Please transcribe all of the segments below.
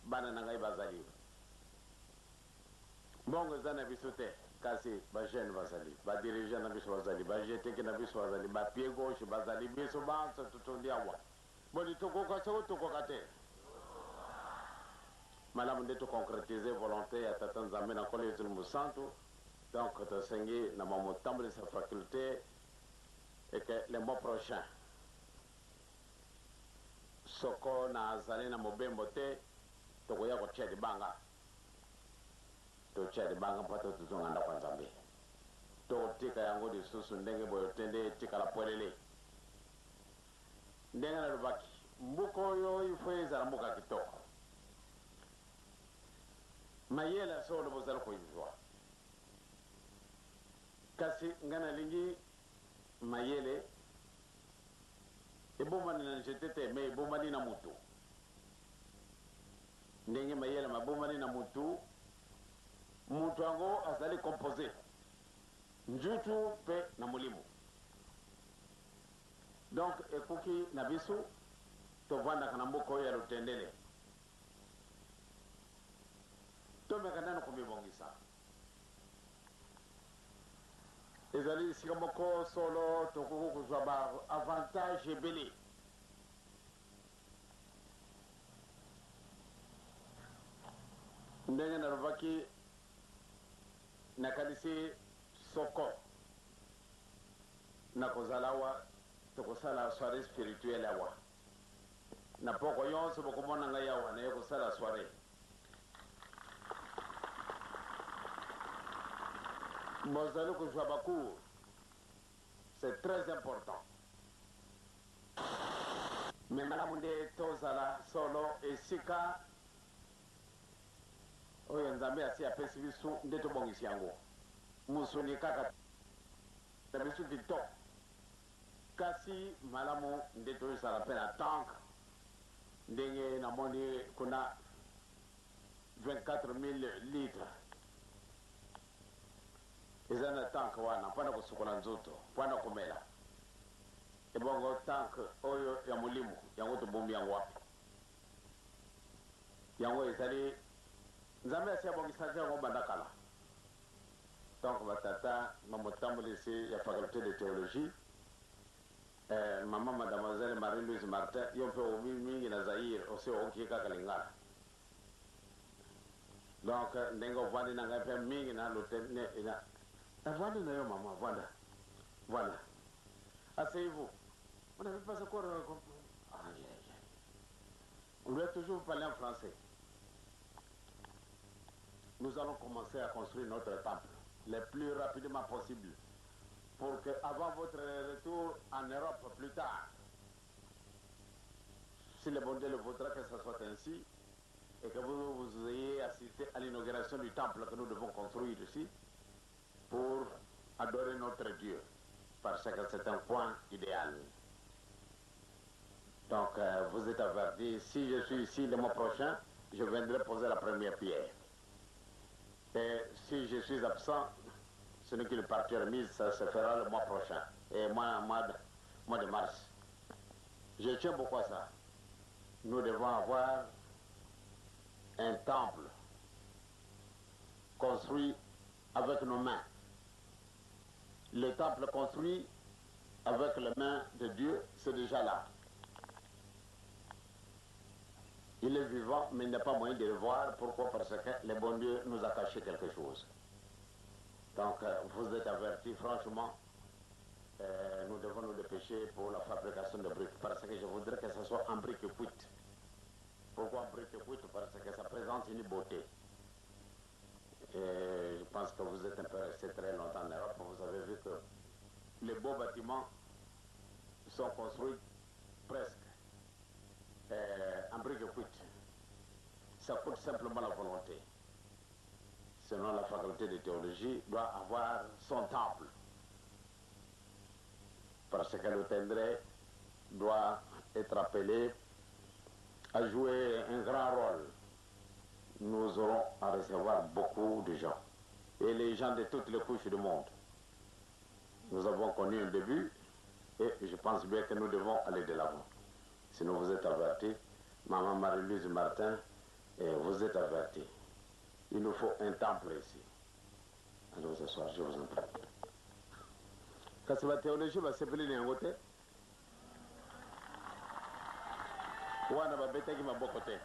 bana na ngai bazali mbongo za na biso te kasi bajeune bazali badirigant na biso bazali bajeteke na biso bazali bapied gauche bazali biso banso totondi awa boni tokoka soko tokoka te malamu nde toconcrétiser volonté ya tata nzambe na nkolo yesu mosantu donc tosengi na mamotambulisa faculté et que le mois prochain soko na azali na mobembo te tokoya kotia libanga totia libanga mpa totozonganda kwa nzambe tokotika yango lisusu ndenge boye otende etikala pwelele ndenge nalobaki mbuka oyo ifo ezala mbuka kitoko mayele solo bozala koyizwa kasi nga nalingi mayele ebomani na nzete te me ebomani na mutu ndenge mayele mabomani na mutu mutu yango azali composé njutu mpe na molimo donc ekoki na biso tovandaka na mboka oyo ya lutendele tomeka nano komibongisa ezali esika moko solo tokoki kozwa ba avantage ebele ndenge nalobaki nakanisi soko nakozala awa tokosala soirée spirituelle awa na poko yonso bokomona ngai awa naye kosala soirée bozali kozwa bacours c'est très important me malamu nde tozala solo esika oyo nzambe asi apesi biso nde tobongisi yango musuni kaka na biso kitoko kasi malamu nde tozala mpe na tanke ndenge namoni kuna 24 000 litres eza na tanke wana mpona kosukola nzoto mpona komela ebongo tanke oyo ya molimo yango tobombi yango wapi yango ezali nzambe asi abongisaki yango banda kala donc batata mamotambulisi ya faculté de théologie mama mademoiselle Marie Louise Martin yo mpe obi mingi na Zaire osi okoki kaka lingala donc ndenge ovandi na ngai mpe mingi na lotel avandi na yo mama voilà asseyez-vous on n'avait pas encore on doit toujours parler en français. Nous allons commencer à construire notre temple le plus rapidement possible pour que, avant votre retour en Europe plus tard, si le bon Dieu le voudra que ce soit ainsi, et que vous ayez assisté à l'inauguration du temple que nous devons construire ici pour adorer notre Dieu, parce que c'est un point idéal. Donc, vous êtes avertis, si je suis ici le mois prochain, je viendrai poser la première pierre. Et si je suis absent, ce n'est qu'une partie remise, ça se fera le mois prochain, et mois de mars. Je tiens beaucoup à ça. Nous devons avoir un temple construit avec nos mains. Le temple construit avec les mains de Dieu, c'est déjà là. Il est vivant, mais il n'y a pas moyen de le voir. Pourquoi? Parce que le bon Dieu nous a caché quelque chose. Donc, vous êtes avertis, franchement, nous devons nous dépêcher pour la fabrication de briques. Parce que je voudrais que ce soit en briques cuites. Pourquoi en briques cuites? Parce que ça présente une beauté. Et je pense que vous êtes un peu resté très longtemps en Europe. Vous avez vu que les beaux bâtiments sont construits presque en briques cuites. Ça coûte simplement la volonté. Selon la faculté de théologie, doit avoir son temple. Parce que le tendré doit être appelé à jouer un grand rôle. Nous aurons à recevoir beaucoup de gens. Et les gens de toutes les couches du monde. Nous avons connu un début et je pense bien que nous devons aller de l'avant. Sinon vous êtes avertis, Maman Marie-Louise Martin Et vous êtes avertis. Il nous faut un temple ici. Allez vous asseoir, je vous en prie. Quand c'est la théologie, va s'appeler un côté. Ou on va bêter qui m'a beau côté.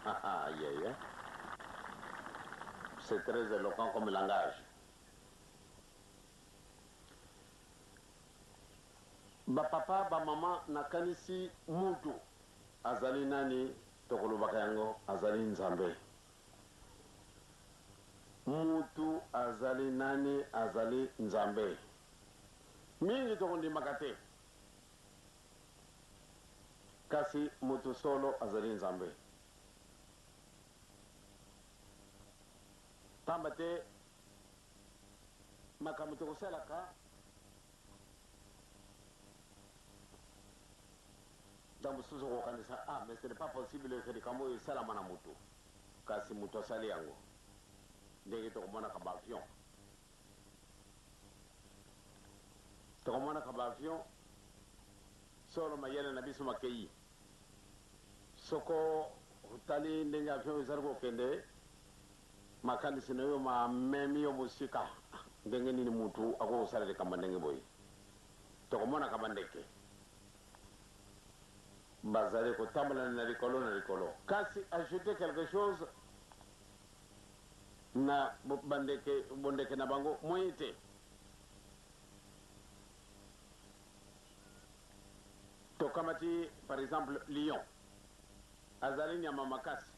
Aïe, aïe, aïe. C'est très éloquent comme langage. Ba papa, ba maman, nakanisi mutu. Azali nani, tokolo bakayango, azali nzambe. Mutu, azali nani, azali nzambe. Mingi tokondi makate. Kasi mutu solo, azali nzambe. Pambate makamito kusalaka dans mususu ko kanisa mais ce n'est pas possible que dikamo isala mana mutu kasi mutu sali yango ndenge to komona ka avion to komona ka avion solo mayele na biso makei soko utali ndenge avion izargo kende makanisi na yo ma memi yo musika ndenge nini mutu ako usalele kamba ndenge boy to komona kamba ndeke bazale ko tambala na likolo kasi ajouter quelque chose na bondeke na bango moyete to kamati par exemple lion azali nyama makasi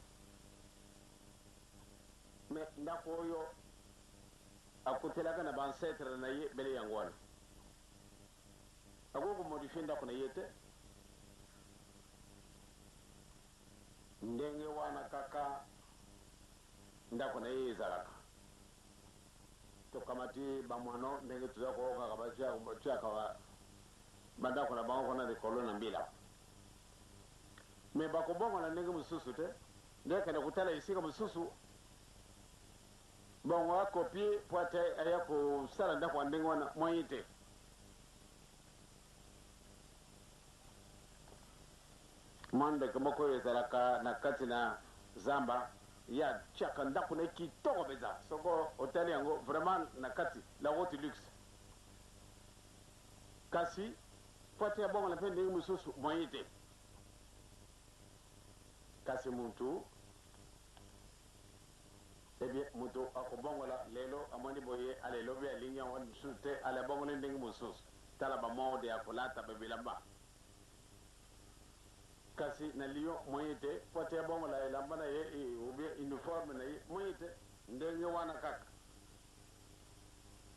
mais ndako oyo akutelaka na bancetre na ye bele yango wana agogo modifie ndako na ye te ndenge wana kaka ndako na ye ezalaka tokamati bamwano ndenge toza kookaka batiaka bandako na bango kona likolo na mbila me bakobongo na ndenge mosusu te ndenge kende kotala esika mosusu bongo akopie po ate aya kosala ndako ya ndenge wana moye te mwa ndeke moko oyo ezalaka na kati na zamba ya tiaka ndako na ye kitoko mpenza soko otali yango vraiment na kati la haute luxe kasi po ate abongo na mpe ndenge mosusu moye te kasi mutu ebie mutu akobongola lelo amoni boye alelo be alingi yango mosusu te ala bongola ndenge mosusu tala bamode ya kolata babilamba kasi na lion moye te po te bongola elamba na ye ubie uniforme na ye moye te ndenge wana kaka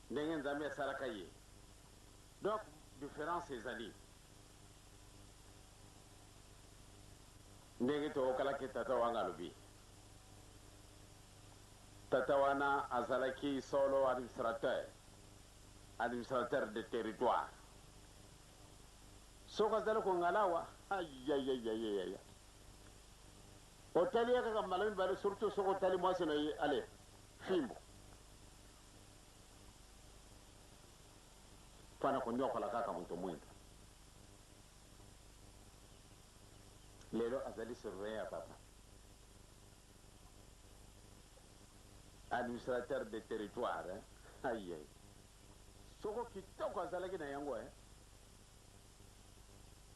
ndenge nzambe asalaka ye donc différence ezali ndenge tookalaki tata wanga alobi tata wana azalaki solo administrateur de territoire soko azali kongalawa ayayayayaya otali ye kaka malami bale surtout soko otali mwasi na ye ale fimbo fana konyokola kaka moto mwingi lelo azali surveillant ya papa administrateur de territoire aye soko kitoko azalaki na yango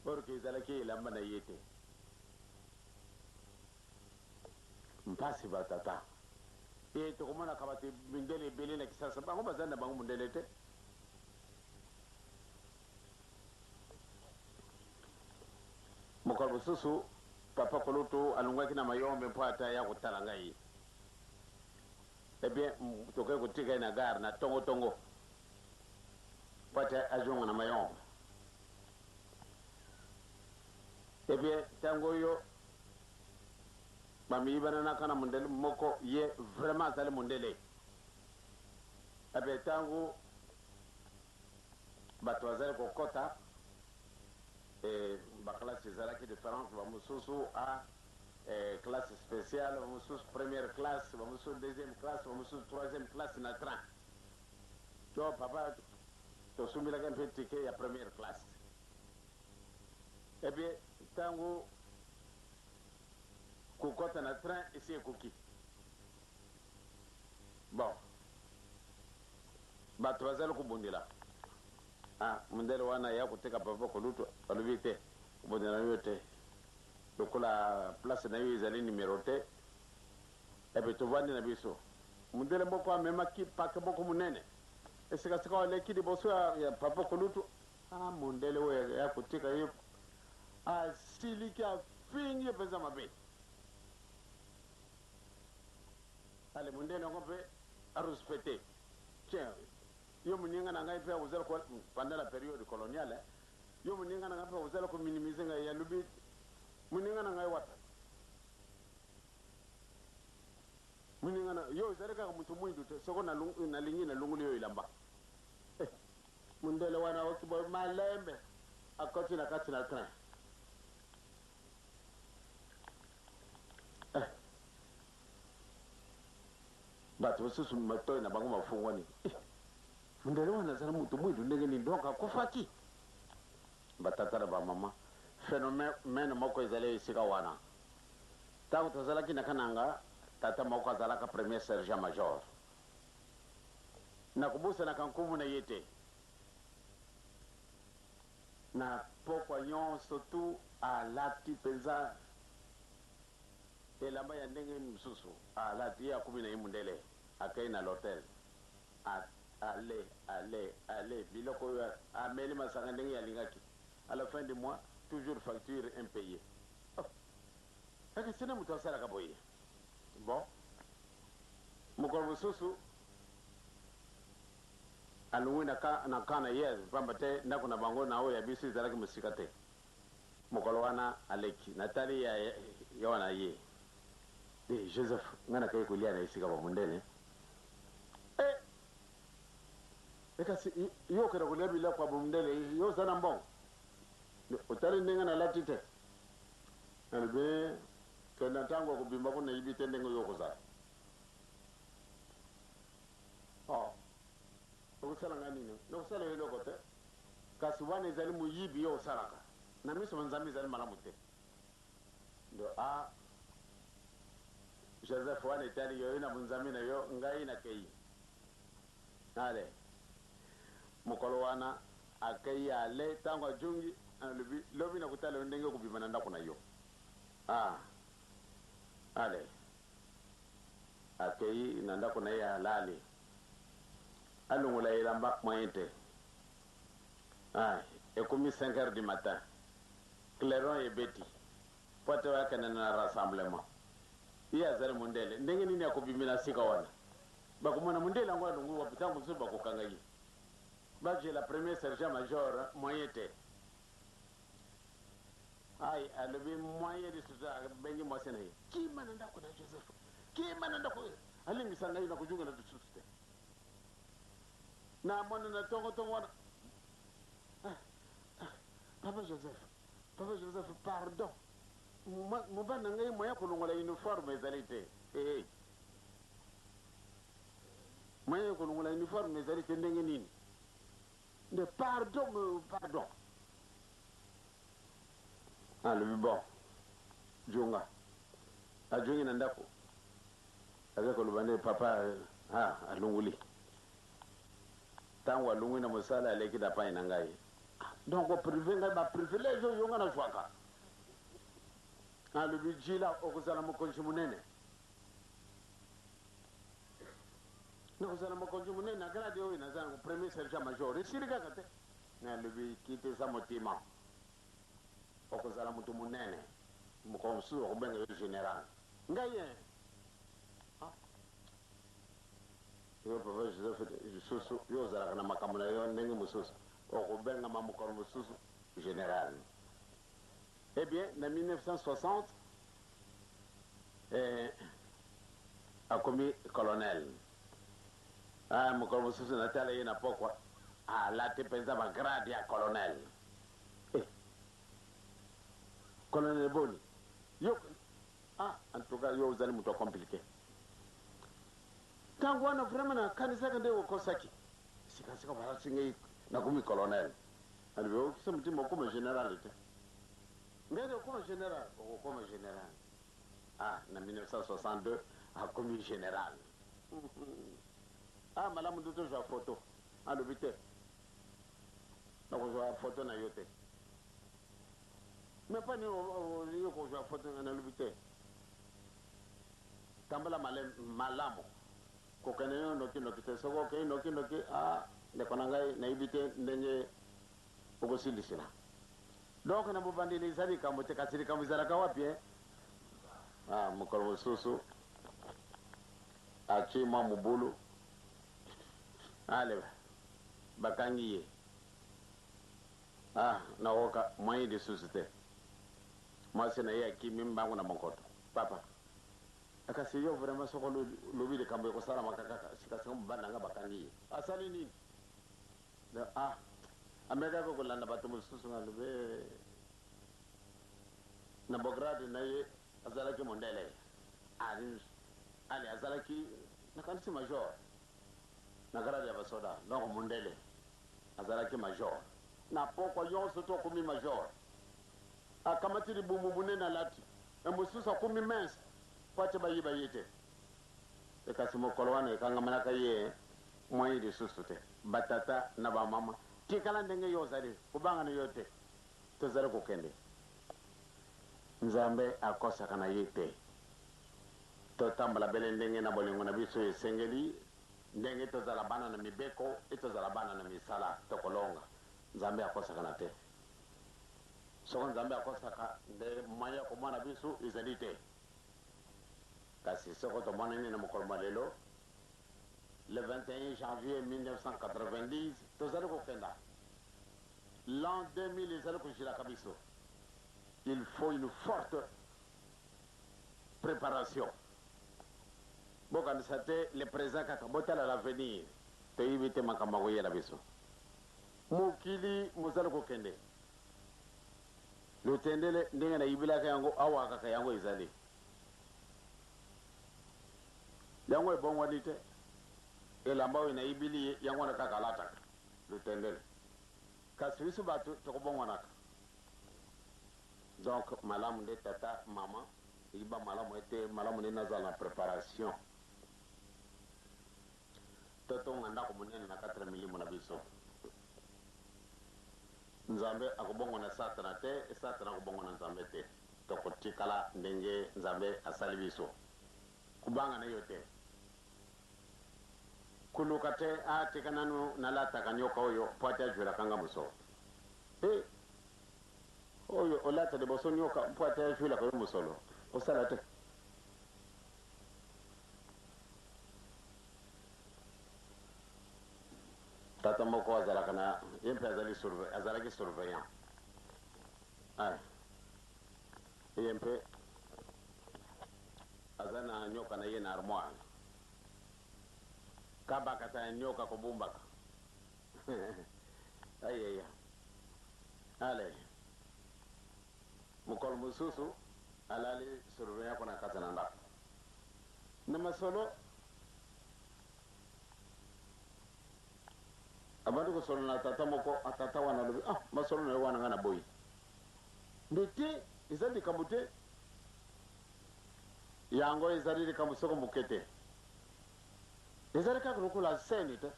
porque ezalaki elamba na ye te mpasi batata tokomonaka bato mindele ebele na kisasa bango bazali na bango mondele te mokolo mosusu papa kolutu alongwaki na mayombe mpo ata ya kotala ngai ebien tokoki kotika ye na gare na tongotongo mpo ata azonga na mayombe ebien ntango oyo bamiyibananaka na mondele moko ye vraiment azali mondele ebien ntango bato bazali kokɔta baklasse ezalaki différente bamosusu a classe spéciale bamosusu première classe bamosusu deuxième classe bamosusu troisième classe na train to papa tosumbilaka mpe tike ya première classe epuis ntango kokɔta na train esi ekoki bon bato bazali kobundela mundele wana ya koteka papa kolutu alobi te kobundela yo te lokola place na yo ezali numero te epe tovandi na biso mundele moko amemaki pake moko monene esikasika waleki liboso ya papa kolutu mundele oyo ya kotika ye asiliki afingi mpenza mabe ale mundele yango mpe arespecte tiens yo moninga na ngai mpe ozala pendant la période coloniale yo moninga na ngai mpe ozala kominimize ngai yalobi moninga na ngai wata moninga na yo ozali kaka moto mwindu te soko nalingi nalunguli yo elamba mundele wana okiboy malembe akoti na kati na train bato basusu matoyi na bango mafungwani mundele wana azala moto mwindu ndenge nini donc akufaki batata na bamama phénomène moko ezali esika wana ntango tozalaki na kananga tata moko azalaka premier sergent major nakobusanaka nkumu na ye te na pokwa nyonso tu alati mpenza elamba ya ndenge mosusu alati ye akumi na ye mundele akei na l'hôtel ale biloko oyo ameli masanga ndenge alingaki à la fin du mois toujours facture impayée eke sina moto asalaka boye bon mokolo mosusu alungwi na ka na ye pamba te ndako na bango na oyo ya biso ezalaki mosika te mokolo wana aleki natali ya wana ye joseph ngai nakei kolia na esika bamundele ekasi yo okenda kolia biloko ya bamundele yo oza na mbongo otali ndenge nalati te nalobi kenda ntango akobimba mpo nayibi te ndenge oyo okozala okosala ngai nini nakosala yo eloko te kasi wana ezali moyibi yo osalaka na miso banzambe ezali malamu te ndo joseph wana etali yo na bonzambe na yo ngai nakei ale mokolo wana akei ale ntango ajungi alobi lobi nakotala yo ndenge okobima na ndako na yo ale akei na ndako na ye alali alongola elamba moyen te ekomi 5 heures du matin clairon ebeti po te wakende na rassemblement ye azali mundele ndenge nini akobimina sika wana bakomona mundele yango alongo wapi ntango mosusu bakokanga ye baje la premier sergent major moyen te alobi moyen de suta bengi mwasi na ye kima na ndako na joseph kima na ndako alimbisa ngai na kojunga na lisusu te na mwana na tongotongo wana papa joseph pardon mobali na ngai moya kolongola uniforme ezali te moya kolongola uniforme ezali te ndenge nini nde pardon alobi bon junga ajungi na ndako aza koloba nde papa alunguli ntango alungwi na mosala aleki na pai na ngai donc oprive ngai baprivilege oyo nga na zwaka alobi jila okozala mokonzi monene nakozala mokonzi monene agrade oyo naza nango premier sergent major esili kaka te nalobi kitisa motima okozala moto monene mokolo mosusu okobenga yo général ngai ye yo papa joseph lisusu yo ozalaka na makambo na yo ndenge mosusu okobengama mokolo mosusu général eh bien na 1960 akomi colonel mokolo mosusu natala ye na pokwa Ah, là, tu peux avoir grade à colonel. Eh, colonel Boni. Yo, ah, en tout cas, yo, vous allez me compliquer. Tant qu'on a vraiment un candidat de Okosaki, c'est quand on va signer un colonel. Alors, ça me dit comme général. Mais comme général, comme général. Ah, en 1962, comme général. Ah, madame, vous avez une photo. Ah, le vite. Donc, vous avez une photo dans yote. Mais pas nous, vous avez une photo dans le vite. Tambala malamo. Kokane no kino kite soko ke no kino ki ah ne konanga na ibite ndenye ogosilisina. Donc na bubandi ni zali kamote kasiri kamuzara ka wapi ah mukolo susu achi ma mubulu ale bakangiye ah na woka moyen de société moi c'est na ya kimi mbangu na monkoto papa akasi yo vraiment soko lobi de kambo ko sala makaka sikasa mbanda nga bakangiye asali nini ah amega ko landa batumu susu ngalube na bograde na ye azalaki mondele ali azalaki na kanisi major na grade ya basoda donc mondele azalaki major na poko yonso to kumi major akamati bumubune na lati emususa kumi mens kwache bayiba yete ekasi mokolwane kanga manaka ye moyi de susute batata na ba mama tikala ndenge yozali kubanga ni yote tozali kokende nzambe akosa kana yete totambala bele ndenge na bolingo na biso esengeli ndenge tozala bana na mibeko etozala bana na misala tokolonga nzambe akosa kana te soko nzambe akosa ka nde maya ko mwana biso ezali te kasi soko tomona ni na mokolo malelo le 21 janvier 1990 tozali kokenda l'an 2000 ezali kojilaka biso. Il faut une forte préparation. Bon, quand c'était le présent kaka botal à l'avenir, te éviter makambo ya biso. Mukili muzalo kokende. Lutendele ndenge na ibila ka yango awa kaka yango izali. Yango ebongo dite. Elamba na ibili yango na kaka lata. Lutendele. Kasibisu batu to bongo naka. Donc, malam de tata, maman, il va malam était malam de dans la préparation. Toto on a comme na 4 millions na biso. Nzambe akobongo na satana te, satana akobongo na nzambe te. Toko tikala ndenge nzambe asali biso. Kubanga na yote. Kulukate a tikananu na lata kanyoka oyo pata jura kanga muso. Eh oyo olata de boso nyoka mpwata ya shula kwa musolo osala te tata moko azalaka na yempe azalaki surveillant ay yempe azana nyoka na ye na armoire kabaka ta nyoka ko bumbaka ayaya ale mukol mususu alali surveya kona katana nda nama solo abadu ko solo na tata moko atata wana lobi ah masolo na wana ngana boy ndete izali kamute yango izali kamusoko mukete izali ka kula seni te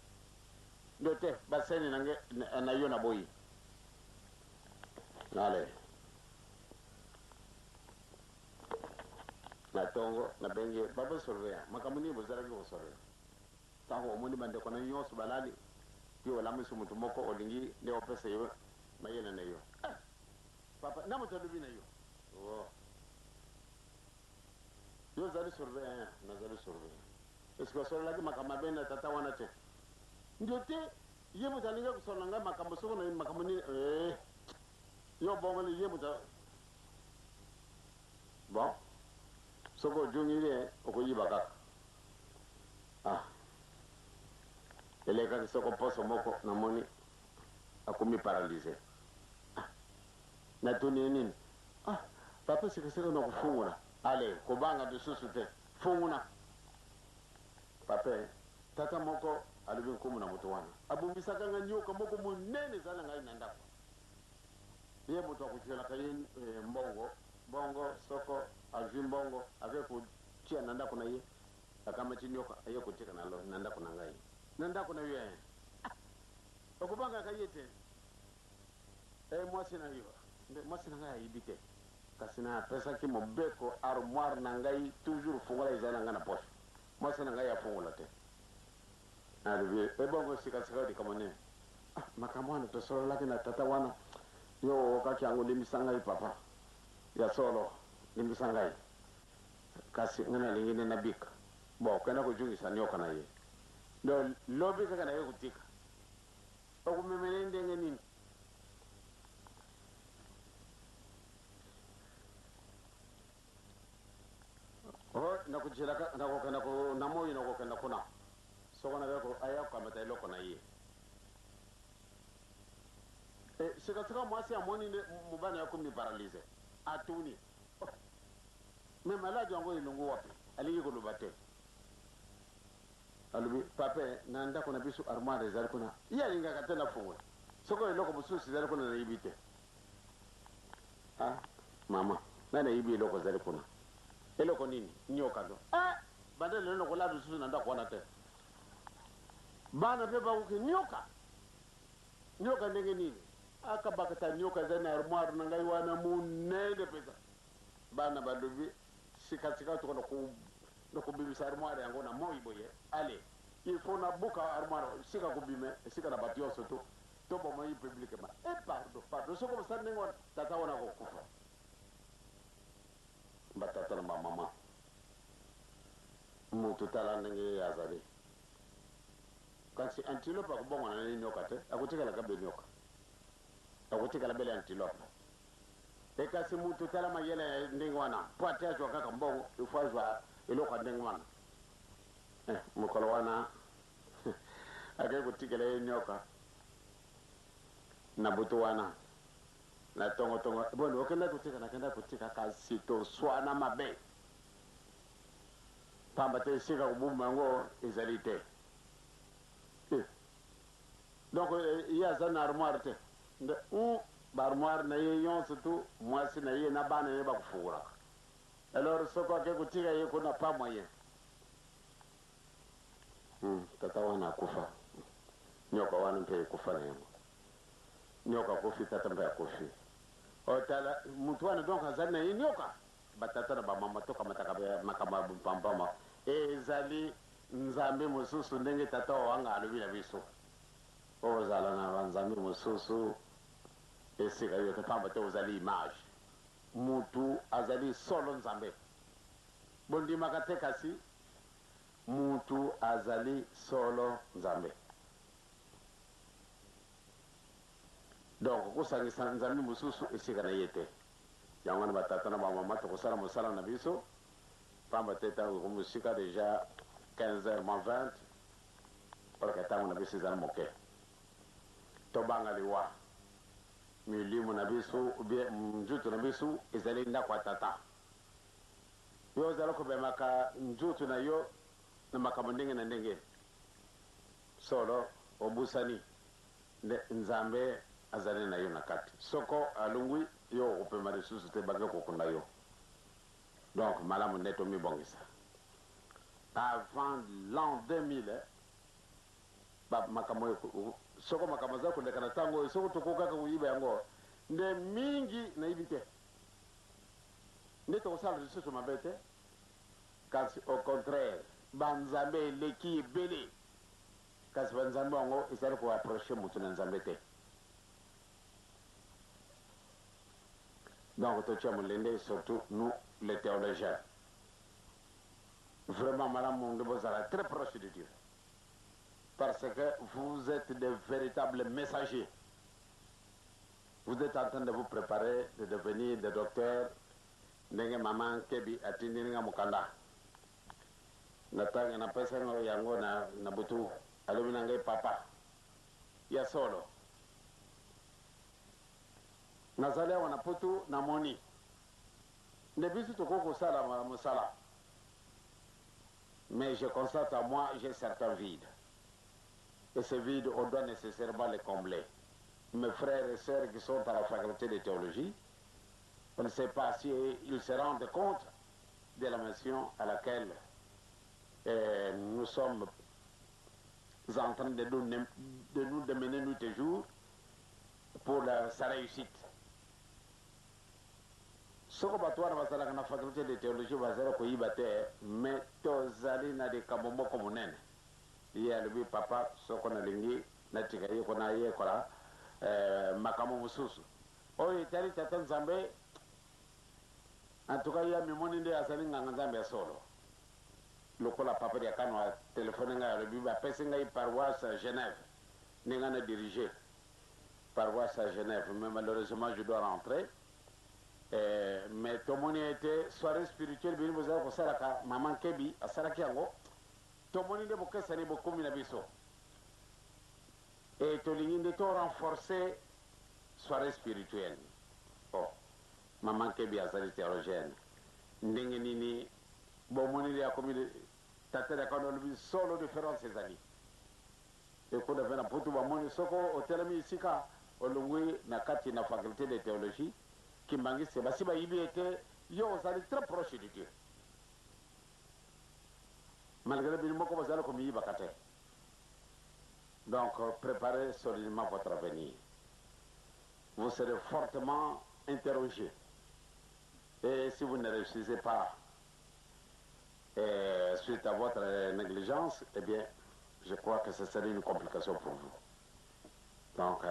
ndote baseni nange na yo na boy nale na tongo na bengi baba surveya makamuni bozara ko surveya tango omuni bande kona nyoso balali yo la musu mutu moko olingi ne opese yo mayena na yo papa na mutu lubi na yo oh yo zali surveya na zali surveya esko solo lagi makama bena tata wana te ndote ye mutu alinga kusonanga makambo soko na makamuni yo bongoli ye mutu bon soko jungi le okoyiba kaka ah eleka soko poso moko namoni akomi paralysé natuni nini papa sikasika na kufungula ale kubanga dususu te funguna papa tata moko alibi nkumu na mutu wana abumbisaka nga nyoka moko munene sana ngai nandako ye mutu akuchela kaye mbongo soko azwi mbongo ave kuchia nandako na ye akama chinyoka aye kucheka nalo nandako na ngai nandako na ye okubanga kayete mwasi na yo mwasi na ngai ibite kasi na pesa ki mobeko armoire na ngai toujours fungola izana nga na poche mwasi na ngai afungula te alibi ebongo sikasika di kamone makamwana to solo laki na tata wana yo kaki angu limbisa ngai papa ya solo limbisa ngai kasi ngana lingine na bika bo kana kujungisa nyoka na ye ndo lobi kaka na ye kutika okumemene ndenge nini nakuchilaka nakokenda ku namoyi nakokenda kuna sokona beko ayakamata eloko na ye sikasika mwasi amoni mubana yakomi paralysé atuni me maladi yango ilungu wapi aliki koluba te alubi pape na ndako na biso armoire ezali kuna ye alingaka te nafungula soko eloko mosusu ezali kuna nayibi te mama ngai nayibi eloko ezali kuna eloko nini nyoka ndo bande lelo kola bisusu na ndako wana te bana pe bakuki nyoka ndenge nini akabakata nyoka ezali na armoire na ngai wana munene pesa bana balobi sikasika tokona nakobimisa armoire yango na moi boye ale il faut nabuka armoire sika kobime sika na bato nyonso to bomoi publiquement pardon soko mosala ndenge wana tata wana kokufa batata na bamama mutu tala ndenge azali kasi antilope akubongwana na nyoka te akutikala kabe nyoka akutikala bele antilope ekasi mutu tala mayele ndenge wana po ate azwa kaka mbongo ifo azwa eloko ndenge wana mokolo wana ake kutikala ye nyoka na butu wana na tongo boni okenda kutika kasi toswana mabe pamba te esika kobuma yango ezali te donc ye aza na armoire te baarmoire na ye nyonso tu mwasi na ye na bana ye bakufungulaka alors soko ake kutika ye kuna pa moyen tata wana akufa nyoka wana mpe ekufa na yango nyoka kofi tata mpe akofi otala mutu wana donc azali na ye nyoka batata na bamama tokamataka makambo ya bupampama ezali nzambe mosusu ndenge tata wanga alobi na biso ozala na banzambe mosusu esika yo te pamba te ozali image mutu azali solo nzambe bondimaka te kasi mutu azali solo nzambe donc kusangisa nzambe mosusu esika na ye te yango wana batata na bamama tokosala mosala na biso pamba te ntango komosika déjà 15h20 olaka ntango na biso ezali moke tobanga liwa milimo na biso ubie njutu na biso ezali ndako ya tata yo ozala kobemaka njutu na yo na makambo ndenge na ndenge solo obusani nzambe azali na yo na kati soko alungwi yo okopema lisusu te bake kokunda yo donc malamu nde tomibongisa avant l'an 2000 makambo soko makambo aza koleka na ntango oyo soko tokokaka koyiba yango nde mingi nayibi te nde tokosala lisusu mabe te kasi au contraire banzambe eleki ebele kasi banzambe yango ezali koapproche motu na nzambe te donc totia molende surtout nous les théologiens vraiment malamu nde bozala très proche de Dieu parce que vous êtes de véritables messagers. Vous êtes en train de vous préparer de devenir des docteurs. Ndenge maman kebi atindi nga mukanda. Natanga na pesa yango na butu alobinangai papa ya solo nazali awa na poto namoni nde biso tokoki kosala mosala mais je constate à moi j'ai certains vides et ces vides on doit nécessairement les combler. Mes frères et sœurs qui sont à la faculté de théologie, on ne sait pas s'ils se rendent compte de la mission à laquelle nous sommes en train de nous démener nuit et jour pour sa réussite. Soko batwana bazalaka na faculté de théologie bazala koyiba te mais tozali na likambo moko monene ye alobi papa soko nalingi natika ye kona yekola makambo mosusu oyo etali tata nzambe en tout cas ye amimoni nde azali nganga nzambe ya solo lokola papa dia kano atelefone ngai alobi bapesi ngai paroisse à Genève ndenge na dirige paroisse à Genève mais malheureusement je dois rentrer. Mais tomoni était soirée spirituelle bini bozala kosalaka maman kebi asalaki yango tomoni nde bokesani bokomi na biso et tolingi nde to renforcer soirée spirituelle. Oh maman kebi azali théologienne ndenge nini bomoni nde akomi tata da kano lobi solo différence ezali eko dafe na putu bamoni soko otelemi isika olongwi na kati na faculté de théologie Kimbangisi basi bayibi ete yo ozali très proche de Dieu malgré bini moko bazali komiyiba kate. Donc préparez solidement votre avenir, vous serez fortement interrogé et si vous ne réussissez pas suite à votre négligence, eh bien je crois que ce serait une complication pour vous. Donc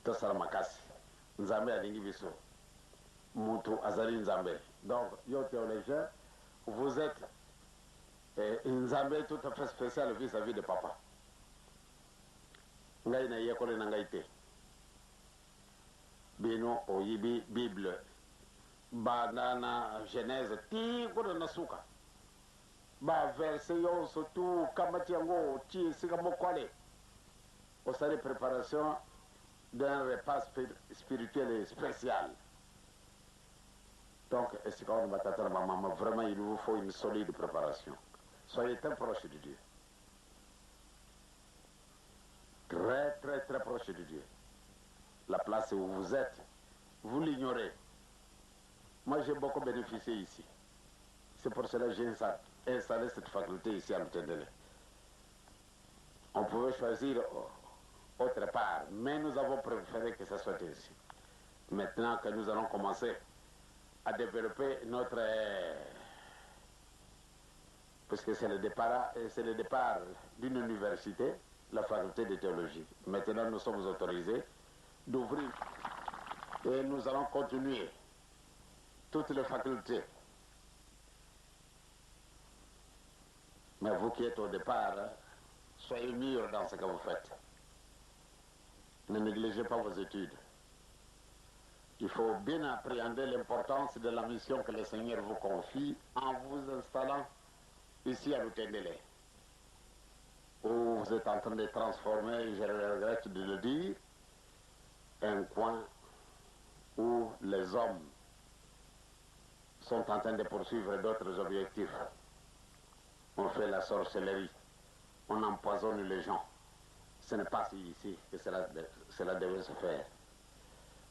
tosala makasi nzambe alingi biso mutu azali nzambe. Donc yo théologien vous êtes nzambe tout à fait spécial vis-à-vis de papa ngai na yekole na ngai te bino oyibi bible banda na Genèse ti kono na suka ba verse yo surtout kamati yango ti sika mokwale osali préparation d'un repas spirituel et spécial. Donc, vraiment, il vous faut une solide préparation. Soyez très proche de Dieu. Très, très, très proche de Dieu. La place où vous êtes, vous l'ignorez. Moi, j'ai beaucoup bénéficié ici. C'est pour cela que j'ai installé cette faculté ici à Lutendele. On pouvait choisir autre part, mais nous avons préféré que ça soit ici. Maintenant que nous allons commencer à développer notre... puisque c'est le départ d'une université, la faculté de théologie. Maintenant, nous sommes autorisés d'ouvrir et nous allons continuer toutes les facultés. Mais vous qui êtes au départ, soyez mûrs dans ce que vous faites. Ne négligez pas vos études. Il faut bien appréhender l'importance de la mission que le Seigneur vous confie en vous installant ici à Lutendele, où vous êtes en train de transformer, je regrette de le dire, un coin où les hommes sont en train de poursuivre d'autres objectifs. On fait la sorcellerie, on empoisonne les gens. Ce n'est pas ici que cela devait se faire,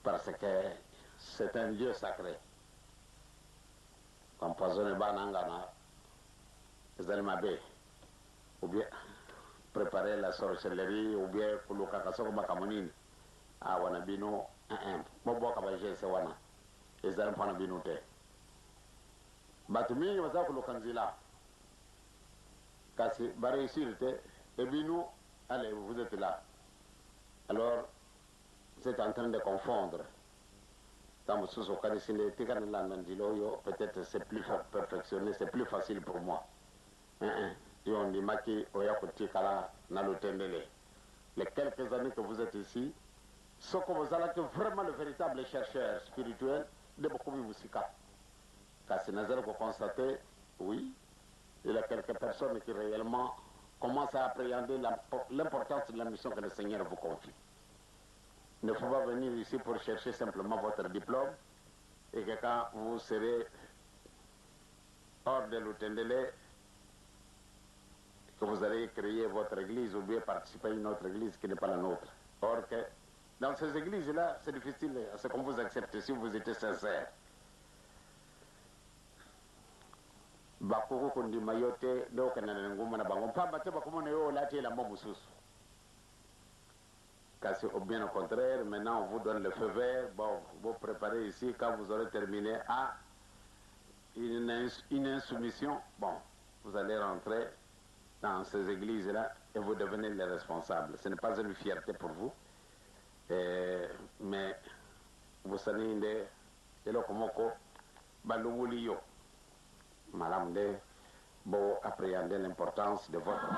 parce que c'est un lieu sacré. Empoisonner Banangana, ou bien préparer la sorcellerie, ou bien pour le cacasso Bakamonine, à Wanabino, Moboka Baje Sewana, et Zampana Binote. Batumi, was up Lokanzila. Kasi Barisirte, et Bino. Allez, vous êtes là. Alors, vous êtes en train de confondre. Peut-être c'est plus perfectionné, c'est plus facile pour moi. Les quelques années que vous êtes ici, ce que vous allez être vraiment le véritable chercheur spirituel de beaucoup de musique. Car c'est Nazar pour constater, oui, il y a quelques personnes qui réellement commence à appréhender l'importance de la mission que le Seigneur vous confie. Il ne faut pas venir ici pour chercher simplement votre diplôme et que quand vous serez hors de l'Utendele, que vous allez créer votre église ou bien participer à une autre église qui n'est pas la nôtre. Or que dans ces églises-là, c'est difficile à ce qu'on vous accepte si vous êtes sincère. Bakoko kundi mayote do kana nguma na bango pamba te bakomona yo lati la mbo mususu. Kasi au bien au contraire, maintenant on vous donne le feu vert, bon, vous préparez ici quand vous aurez terminé à une insoumission, bon, vous allez rentrer dans ces églises-là et vous devenez les responsables. Ce n'est pas une fierté pour vous, mais vous savez, de l'okomoko, balunguliyo. Madame de bon appréhender l'importance de votre.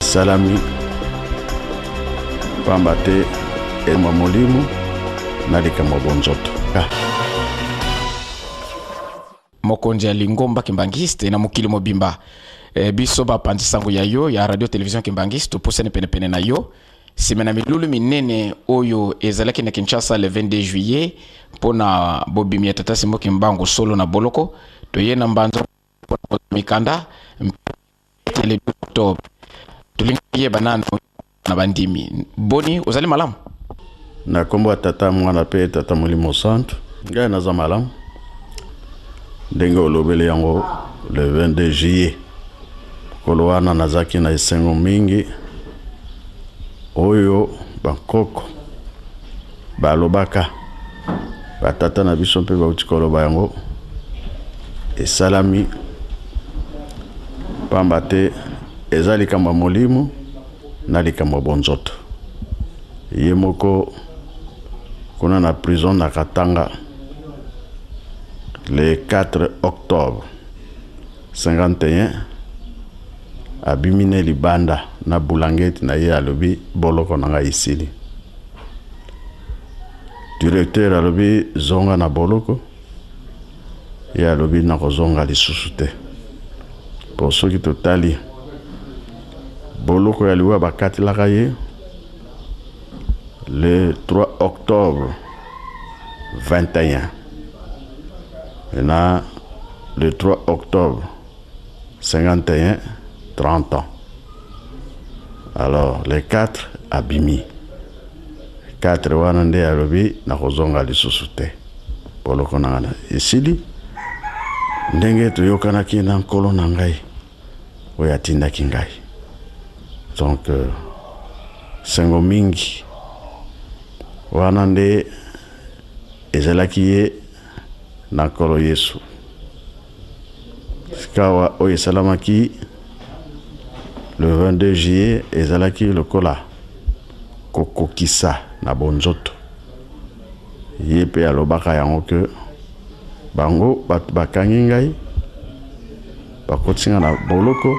Salami pambate elma molimu nalika mabonzoto mokonzi ya lingomba kimbangiste na mokili mobimba biso bapanzisango ya yo ya radio television kimbangiste topusani penepene na yo simena milulu minene oyo ezalaki na Kinshasa le 22 juillet pona bobimi ya tata Simbo Kimbangu solo na boloko toye na mbanzo mikanda le 2 octobre tulingiye banana na bandimi boni ozali malamu na kombo tata mwana pe tata molimo santo ngai naza malamu ndenge olobele yango le 22 juillet kolowana nazaki na esengo mingi oyo bankoko balobaka batata na biso mpe bauti koloba yango esalami pamba te eza likambo molimo na likambo bonzoto ye moko kuna na prison na Katanga le 4 octobre 51 abimine libanda na bulangeti na ye alobi boloko na ngai isili directeur alobi zonga na boloko ye alobi na kozonga lisusu te po soki totali boloko ya liwa bakatilaka ye le 3 octobre 21 maintenant le 3 octobre 51 30 ans. Alors, les 4 abimi. 4 wanande alobi na kozonga lisusu te. Poloko nangana. Isili ndenge toyokana ki na nkolo na ngai oyo atindaki ngai. Donc sengo mingi wanande ezalaki ye na nkolo Yesu. Sikawa oyo esalamaki le 22 juillet ezalaki lokola kokokisa na bonzoto ye pe alobaka yango ke bango bakangi ngai bakotinga na boloko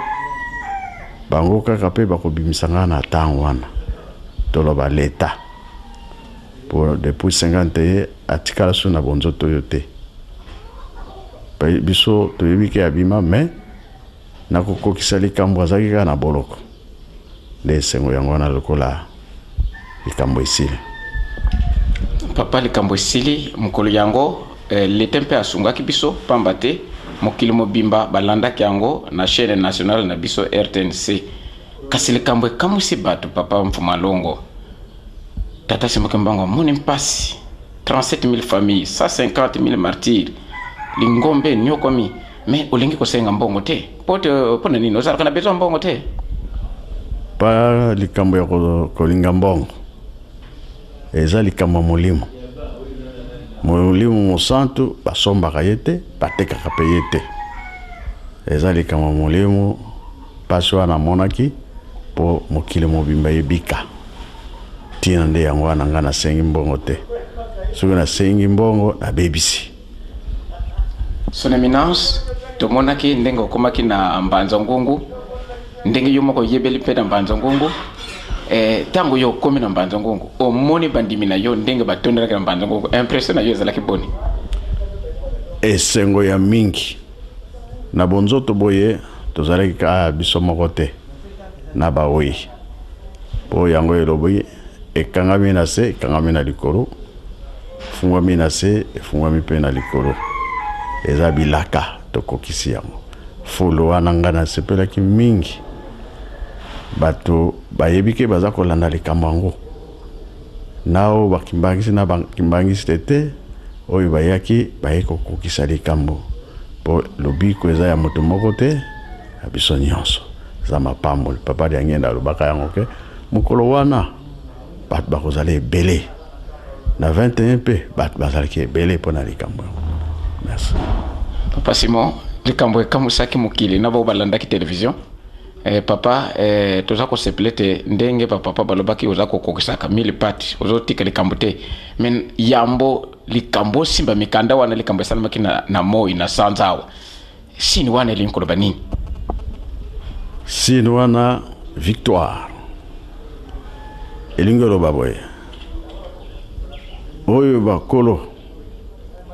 bango kaka pe bakobimisa nga na ntango wana toloba leta pour depuis 50 atikala so na bonzoto oyo te biso toyebi ke abima mais nakokokisa likambo azalaki kaka na boloko nde esengo yango wana lokola likambo esili papa likambo esili mokolo yango lete mpe asungaki biso pamba te mokili mobimba balandaki yango na chaîne nationale na biso RTNC kasi likambo ekamwisi bato papa Mfumalongo tata Simbo Kimbangu amoni mpasi 37 000 familles 150 000 martyrs lingombe nyokomi mais olingi kosenga mbongo te pona nini ozalaka na besoin mbongo te pa likambo ya kolinga mbongo eza likambo molimo mosantu basombaka ye te batekaka pe ye te eza likambo molimo pasi wana monaki po mokili mobimba yebika tina nde yango wana nga nasengi mbongo te soki nasengi mbongo nabebisi Son Eminence tomonaki ndenge okomaki na Mbanza Ngungu ndenge yo moko yebeli pe na Mbanza Ngungu tango yo komi na Mbanza Ngongo omoni bandimi na yo ndenge batondela na Mbanza Ngongo impression na yo ezalaki boni esengo ya mingi na bonzoto boye tozalaki ka biso moko te na baoyi po yango elobi ekangami na se ekangami na likolo fungwami na se efungwami mpe na likolo eza bilaka tokokisi yango folo wana nga nasepelaki mingi bato bayebi ke baza kolanda likambo yango nao bakimbangisi na bakimbangisi tete oyo bayaki baye kokokisa likambo po lobiko eza ya moto moko te ya biso nyonso eza mapamboli papa liangenda alobaka yango ke mokolo wana bato bakozala ebele na 21 mpe bato bazalaki ebele mpo na likambo yango. Merci. Papa Simon likambo ekamusaki mokili na bao balandaki television papa toza kosepele te ndenge papa balobaki oza kokokisaka mille pati ozotika likambo te men yambo likambo simba mikanda wana likambo esalamaki na moi na sanza awa sini wana elinkoloba nini sini wana victoire elingoloba boye oyo bakolo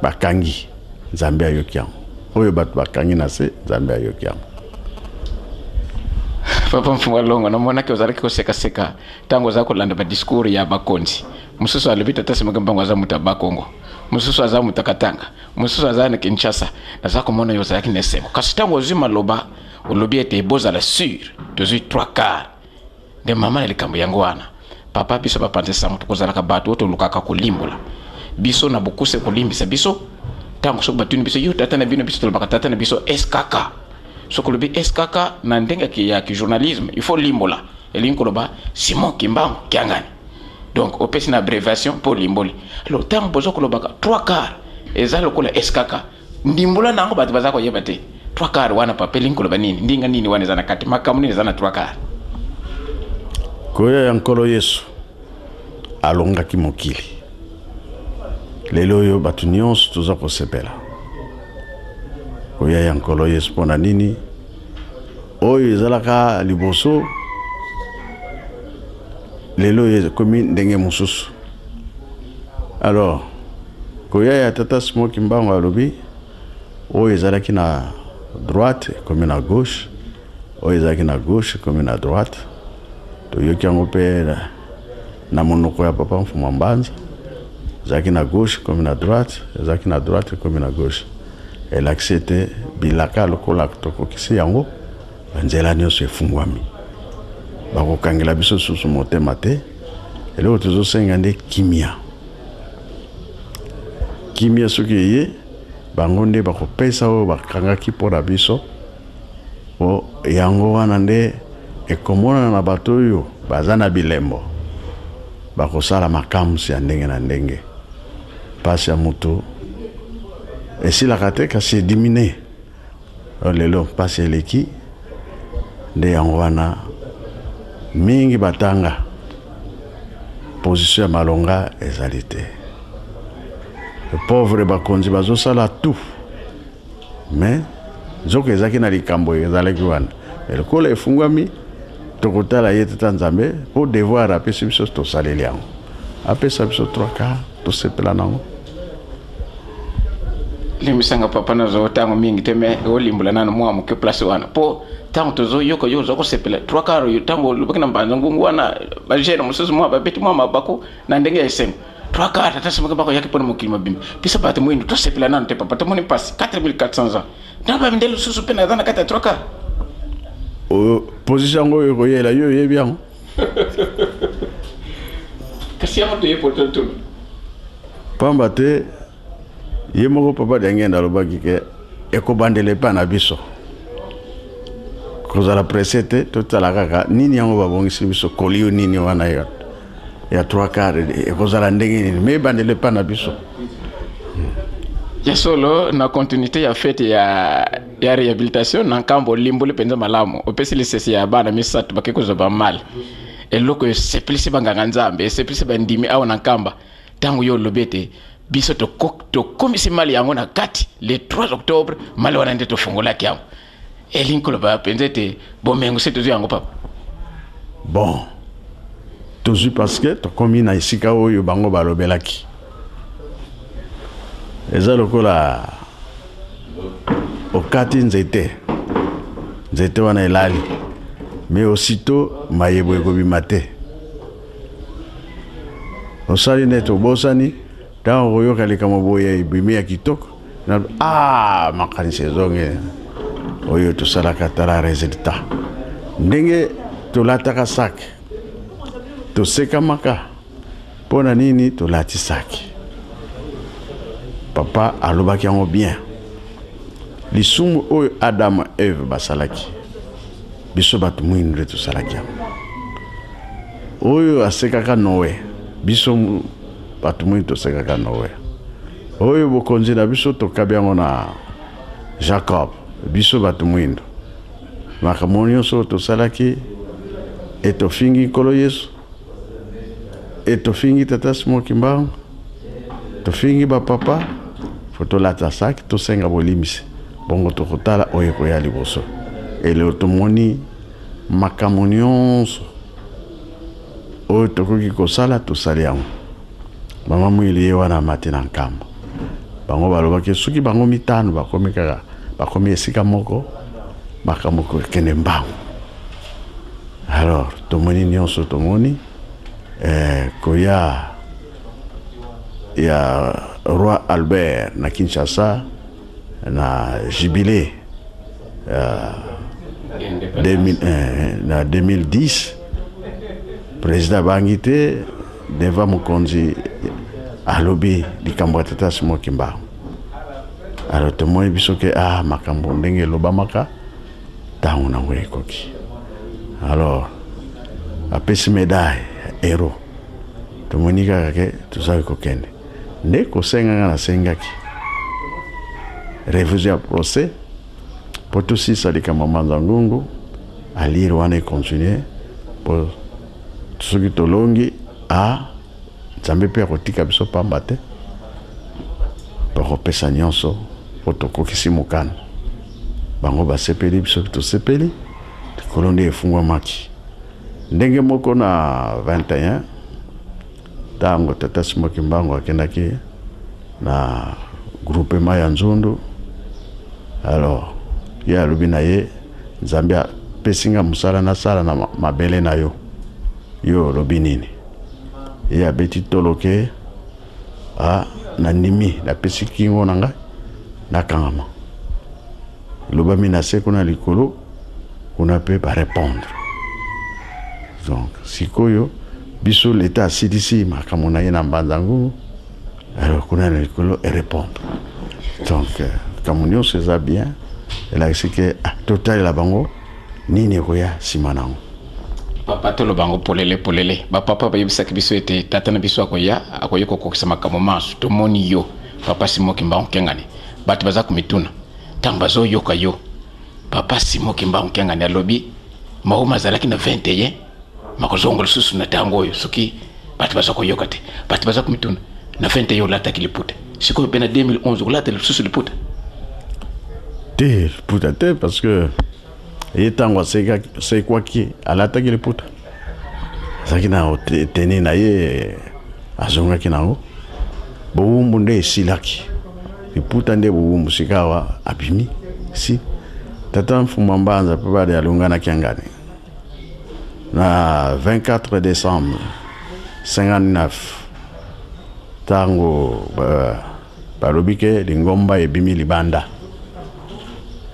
bakangi nzambe ayoki yango oyo bato bakangi na se nzambe ayoki yango. Papa Mfungwa Longo namonaki ozalaki koseka tango oza kolanda badiscours ya bakonzi mosusu alobi tata Simon Mbango aza muta Bakongo mosusu aza muta Katanga mosusu aza na Kinshasa naza komona yo ozalaki nesengo kasi tango ozwi maloba olobi ete bozala sur tozwi 3/4 de mama na likambo yango wana papa biso bapanze sango tokozalaka bato otolukaka kolimbola biso na bokuse kolimbisa biso tango so batuni biso yo tata na bino biso tolobaka tata na biso SKK sokolobi SKK na ndenge ya ki journalisme il faut limbola elinkoloba Simon Kimbangu Kiangani donc opesi na abréviation pour limboli alors tango bozo kolobaka 3/4 eza lokola SKK ndimbola nango bato bazako yeba te 3/4 wana papa elinkoloba nini ndinga nini wana eza na kati makamu nini eza na 3/4 koya ya nkolo Yesu alongaki mokili lelo oyo bato nyonso toza kosepela koya ya nkolo Yesu mpona nini oyo ezalaka liboso lelo oyo ekomi ndenge mosusu. Alors koya ya tata Simon Kimbangu alobi oyo ezalaki na droite ekomi na gauche oyo ezalaki na gauche ekomi na droite toyoki yango mpe na monoko ya papa Mfuma Mbanza ezalaki na gauche ekomi na droite ezalaki na droite ekomi na gauche elakisi ete bilaka lokola tokokisi yango banzela nyonso efungwami bakokangela biso susu motema te eloko tozosenga nde kimia soki eye bango nde bakopesa oyo bakangaki mpona biso po yango wana nde ekomonana na bato oyo baza na bilembo bakosala makamsi ya ndenge na ndenge pasi ya moto esilaka te kasi edimine lelo mpasi eleki nde yango wana mingi batanga position ya malonga ezali te pauvre bakonzi bazosala tout mais nzoko ezalaki na likambo ezalaki wana lokola efungwami tokotala ye tata Nzambe po devoir apesi biso tosaleli yango apesa biso 3/4 tosepela nango limisanga papa nazo tango mingi teme olimbola nano mwa muke place wana po tango tozo yoko yo zoko sepela 3/4 yo tango lubaki na Mbanza Ngongo wana bajere mususu mwa babeti mwa mabako na ndenge ya isengo 3/4 tata Simon Mbango yaki pona mokili mabimbi pisa bato mwindu tosepela nano te papa tomoni passe 4400 ans ndaba ndelo susu pena zana kata 3/4 position ngo yo yela yo yebi yango kasi yango to yepoto to pamba te ye moko papa liangenda alobaki ke ekobandela epai na biso kozala presse te totala kaka nini yango babongisi biso kolio nini wana ya 3/4 ekozala ndenge nini me ebandela epai na biso ya solo na continuité ya fête ya réhabilitation na nkambo limboli penza malamu opesi lisesi ya bana misato bakikozoba mal eloko sepelisi banganga Nzambe sepelisi bandimi awa na nkamba tango yo lobete biso to komisi mali yango na kati le 3 octobre mali wana nde tofungola kiamo elinkolo ba penzete bomengo setu yango papa bon tozwi parce que tokomi na esika oyo bango balobelaki eza lokola okati nzete wana elali mais aussitôt mayebo ekobima te osali neti obosani ntango okoyoka likambo boye ebimi ya kitoko makanisi ezonge oyo tosalaka tala resultat ndenge tolataka saki tosekamaka mpo na nini tolati saki papa alobaki yango bien lisumu oyo Adam Eve basalaki biso bato mwindu nde tosalaki yango oyo asekaka Noe biso bato mwindu tosekaka Noe oyo bokonzi na biso tokabi yango na Jacob biso bato mwindu makambo nyonso tosalaki etofingi nkolo Yesu etofingi tata Simoki Mbangu tofingi bapapa fo tolata saki tosenga bolimisi bongo tokotala oyo koya liboso eleo tomoni makambo nyonso oyo tokoki kosala tosali yango mama mwili ye wana amati na nkambo bango balobaki soki bango mitano bakomi esika moko makambo kokende mbangu alors tomoni nyonso tomoni koya ya roi Albert na Kinshasa na jubilé na 2010 président bangi te devant mokonzi alobi likambo ya tata Simoki Mbangu alors tomoni biso ke makambo ndenge elobamaka ntango nango ekoki alors apesi médaille héros tomoni kaka ke tozali kokende nde kosenganga nasengaki refusé ya procès mpo tosisa likambo Manza Ngungu alire wana ekontinue mpo soki tolongi nzambe mpe akotika biso pamba te mpo kopesa nyonso mpo tokokisi mokano bango basepeli biso tosepeli likolo nde efungwamaki ndenge moko na 21 ntango tata Simoki Mbangu akendaki na groupement ya Nzundu alors ye alobi na ye nzambe apesinga mosala nasala na mabele na yo olobi nini ye abeti toloke nandimi napesi kingo na ngai nakangama elobami na se kuna likolo kuna mpe barépondre donc sikoyo biso leta asilisi makambo na ye na Manza Ngungu alors kuna na likolo erépondre donc makambo nyonso eza bien elakisi ke totalela bango nini ekoya nsima nango papa toloba bango polele bapapa bayebisaki biso ete tata na biso akoya kokokisa makambo manso tomoni yo papa Simoki Mbangu Kengani bato baza komituna ntango bazoyoka yo papa Simoki Mbangu Kengani alobi mahoma azalaki na 21 makozongo lisusu na ntango oyo soki bato baza koyoka te bato baza komituna na 21 olataki liputa sikoyo mpe na 2011 olataki lisusu liputa te liputa te parce que ye ntango asekwaki alataki liputa azalaki na teni na ye azongaki nango bowumbu nde esilaki liputa nde bowumbu sika awa abimi si tata Mfuma Mbanza mpe bade alunganaki yangani na 24 décembre 59 ntango balobi ke lingomba ebimi libanda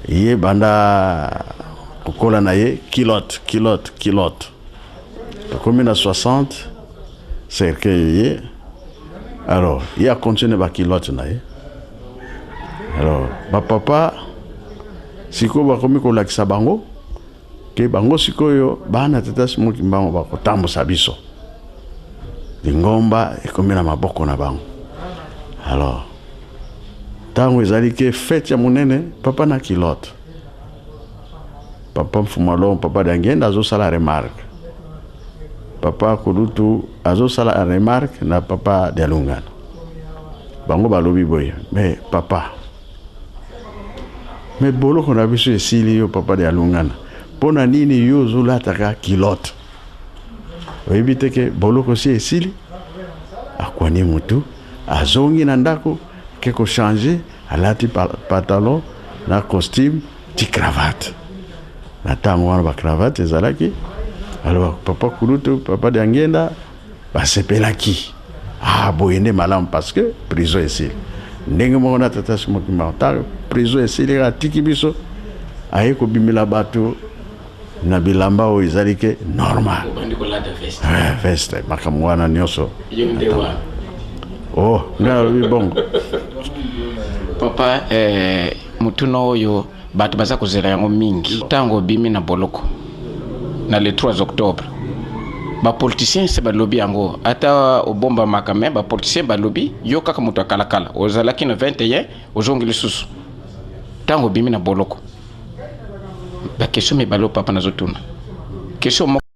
ye banda kokola na ye kilote tokomi na 60 cercueil ye alors ye akontinue bakilote na ye alors bapapa sikoyo bakomi kolakisa bango ke bango sikoyo bana tata Simoki Mbangu bakotambusa biso lingomba ekomi na maboko na bango alors ntango ezali ke fete ya monene papa na kilote papa Mfumalo papa Dangenda azosala remarque papa Kulutu azosala remarque na papa de Alungana bango balobi boye mais papa mais boloko na biso esili yo papa de Alungana mpona nini yo ozolataka kilote oyebi te ke boloko si esili akwani mutu azongi na ndako ke ko changer alati pantalon na costume ti cravate na ntango wana bacravate ezalaki alors papa kulutu papa de angenda basepelaki boye nde malamu parce que prison esili ndenge moko na tata Mokima ntango prison esili atiki biso aye kobimela bato na bilamba oyo ezali ke normal veste makambo wana nyonso nga nalobi bongo papa mutuna oyo bato baza kozela yango mingi ntango obimi na boloko na le 3 octobre bapoliticien se balobi yango ata obomba makame bapoliticien balobi yo kaka moto akalakala ozalaki na 21 ozongi lisusu ntango obimi na boloko bakestion mibale papa nazotuna question